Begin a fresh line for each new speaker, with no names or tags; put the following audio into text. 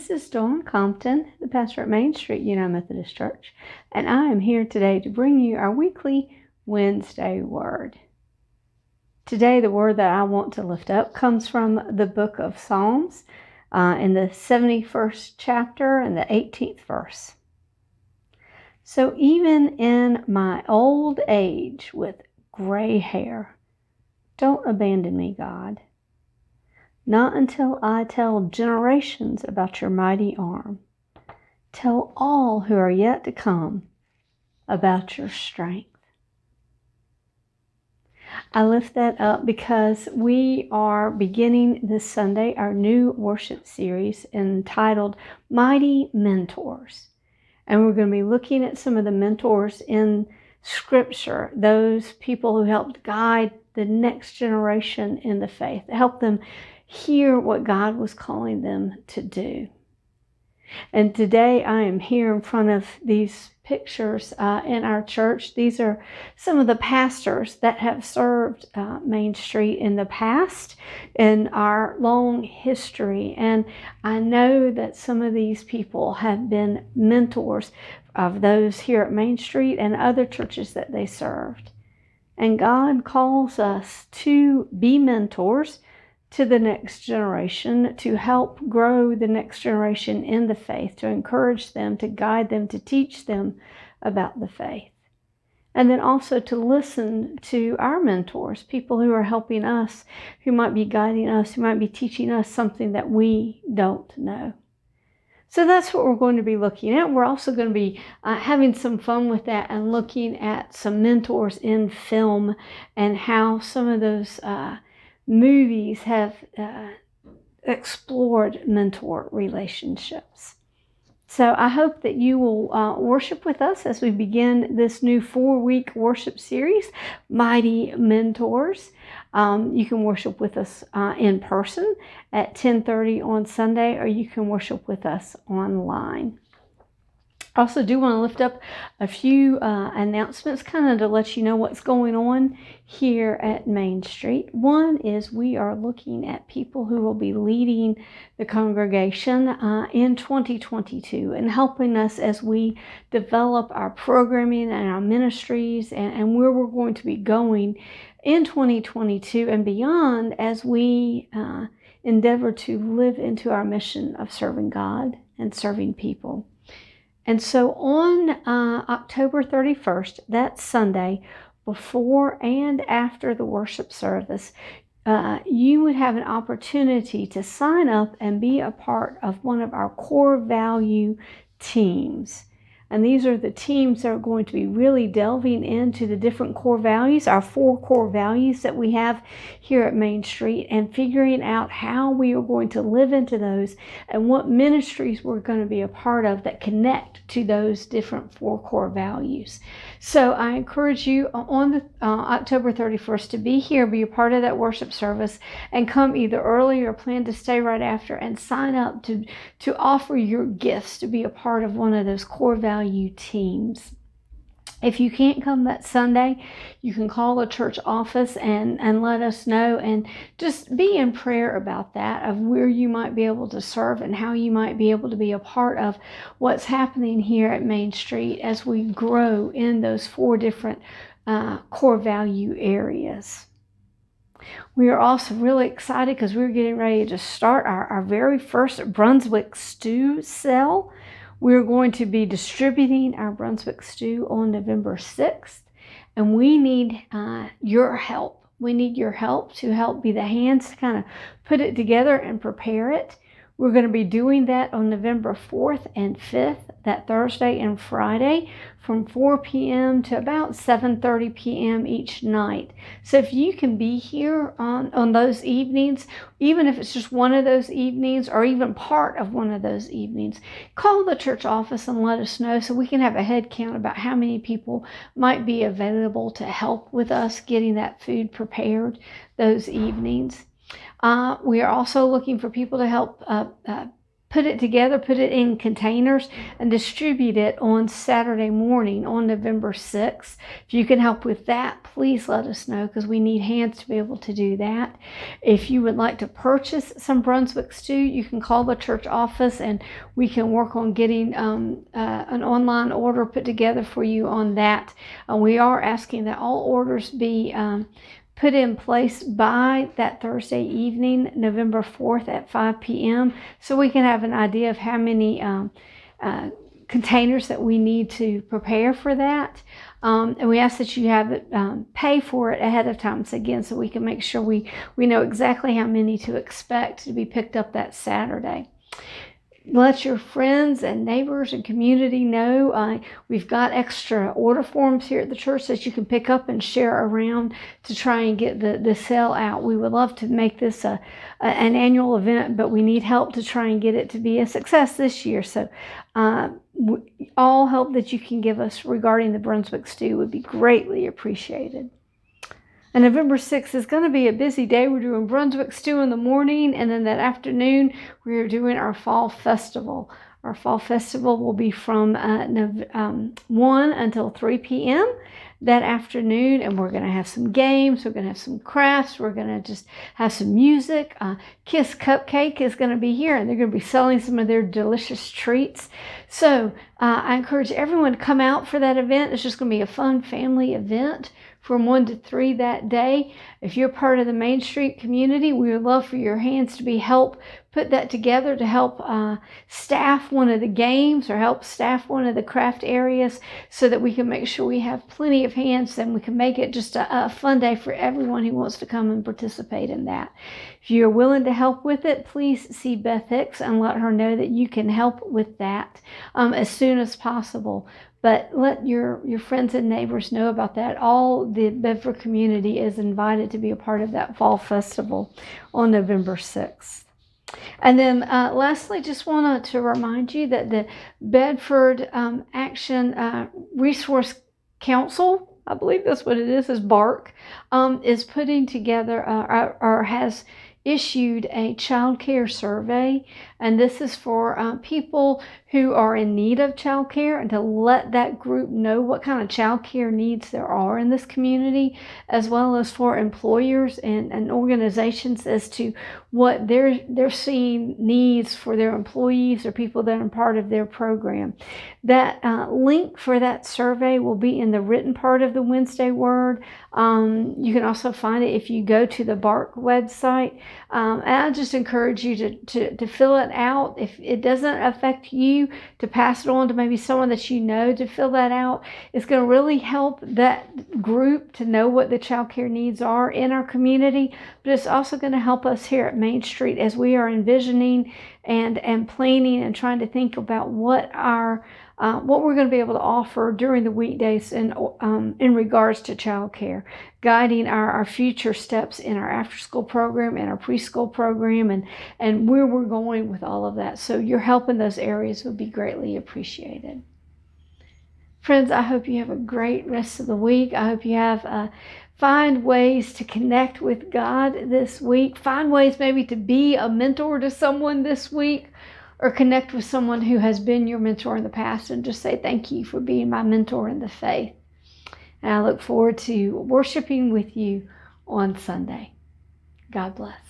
This is Dawn Compton, the pastor at Main Street United Methodist Church, and I am here today to bring you our weekly Wednesday word. Today, the word that I want to lift up comes from the book of Psalms in the 71st chapter and the 18th verse. So even in my old age with gray hair, don't abandon me, God. Not until I tell generations about your mighty arm. Tell all who are yet to come about your strength. I lift that up because we are beginning this Sunday our new worship series entitled Mighty Mentors. And we're going to be looking at some of the mentors in Scripture, those people who helped guide the next generation in the faith, help them hear what God was calling them to do. And today I am here in front of these pictures in our church. These are some of the pastors that have served Main Street in the past in our long history. And I know that some of these people have been mentors of those here at Main Street and other churches that they served. And God calls us to be mentors to the next generation, to help grow the next generation in the faith, to encourage them, to guide them, to teach them about the faith. And then also to listen to our mentors, people who are helping us, who might be guiding us, who might be teaching us something that we don't know. So that's what we're going to be looking at. We're also going to be having some fun with that and looking at some mentors in film and how some of those movies have explored mentor relationships. So I hope that you will worship with us as we begin this new 4-week worship series, Mighty Mentors. You can worship with us in person at 10:30 on Sunday, or you can worship with us online. I also do want to lift up a few announcements kind of to let you know what's going on here at Main Street. One is we are looking at people who will be leading the congregation in 2022 and helping us as we develop our programming and our ministries and where we're going to be going in 2022 and beyond as we endeavor to live into our mission of serving God and serving people. And so on October 31st, that Sunday, before and after the worship service, you would have an opportunity to sign up and be a part of one of our core value teams. And these are the teams that are going to be really delving into the different core values, our 4 core values that we have here at Main Street, and figuring out how we are going to live into those and what ministries we're going to be a part of that connect to those different 4 core values. So I encourage you on the October 31st to be here, be a part of that worship service, and come either early or plan to stay right after and sign up to offer your gifts to be a part of one of those core value teams. If you can't come that Sunday, you can call the church office and let us know, and just be in prayer about that, of where you might be able to serve and how you might be able to be a part of what's happening here at Main Street as we grow in those 4 different core value areas. We are also really excited because we're getting ready to start our very first Brunswick stew sale. We're going to be distributing our Brunswick stew on November 6th, and we need your help. We need your help to help be the hands to kind of put it together and prepare it. We're going to be doing that on November 4th and 5th, that Thursday and Friday, from 4 p.m. to about 7:30 p.m. each night. So if you can be here on those evenings, even if it's just one of those evenings or even part of one of those evenings, call the church office and let us know so we can have a head count about how many people might be available to help with us getting that food prepared those evenings. We are also looking for people to help put it together, put it in containers, and distribute it on Saturday morning on November 6th. If you can help with that, please let us know, because we need hands to be able to do that. If you would like to purchase some Brunswick stew, you can call the church office and we can work on getting an online order put together for you on that. We are asking that all orders be put in place by that Thursday evening, November 4th at 5 p.m. so we can have an idea of how many containers that we need to prepare for that. And we ask that you have it pay for it ahead of time, so again, so we can make sure we know exactly how many to expect to be picked up that Saturday. Let your friends and neighbors and community know. We've got extra order forms here at the church that you can pick up and share around to try and get the sale out. We would love to make this an annual event, but we need help to try and get it to be a success this year. So all help that you can give us regarding the Brunswick stew would be greatly appreciated. And November 6th is going to be a busy day. We're doing Brunswick stew in the morning, and then that afternoon we're doing our fall festival. Our fall festival will be from 1 until 3 p.m. that afternoon, and we're going to have some games, we're going to have some crafts, we're going to just have some music. Kiss Cupcake is going to be here, and they're going to be selling some of their delicious treats. So I encourage everyone to come out for that event. It's just going to be a fun family event from 1 to 3 that day. If you're part of the Main Street community, we would love for your hands to be help put that together, to help staff one of the games or help staff one of the craft areas, so that we can make sure we have plenty of hands and we can make it just a fun day for everyone who wants to come and participate in that. If you're willing to help with it, please see Beth Hicks and let her know that you can help with that as soon as possible. But let your friends and neighbors know about that. All the Bedford community is invited to be a part of that fall festival on November 6th. And then lastly, just wanted to remind you that the Bedford Action Resource Council, I believe that's what it is BARC, is putting together or has issued a child care survey, and this is for people who are in need of child care, and to let that group know what kind of child care needs there are in this community, as well as for employers and organizations as to what they're seeing needs for their employees or people that are part of their program. That link for that survey will be in the written part of the Wednesday Word. You can also find it if you go to the BARC website. And I just encourage you to fill it out. If it doesn't affect you, to pass it on to maybe someone that you know to fill that out. It's going to really help that group to know what the child care needs are in our community, but it's also going to help us here at Main Street as we are envisioning and planning and trying to think about what we're going to be able to offer during the weekdays in regards to child care, guiding our future steps in our after-school program and our preschool program, and where we're going with all of that. So your help in those areas would be greatly appreciated. Friends, I hope you have a great rest of the week. I hope you have find ways to connect with God this week. Find ways maybe to be a mentor to someone this week, or connect with someone who has been your mentor in the past and just say thank you for being my mentor in the faith. And I look forward to worshiping with you on Sunday. God bless.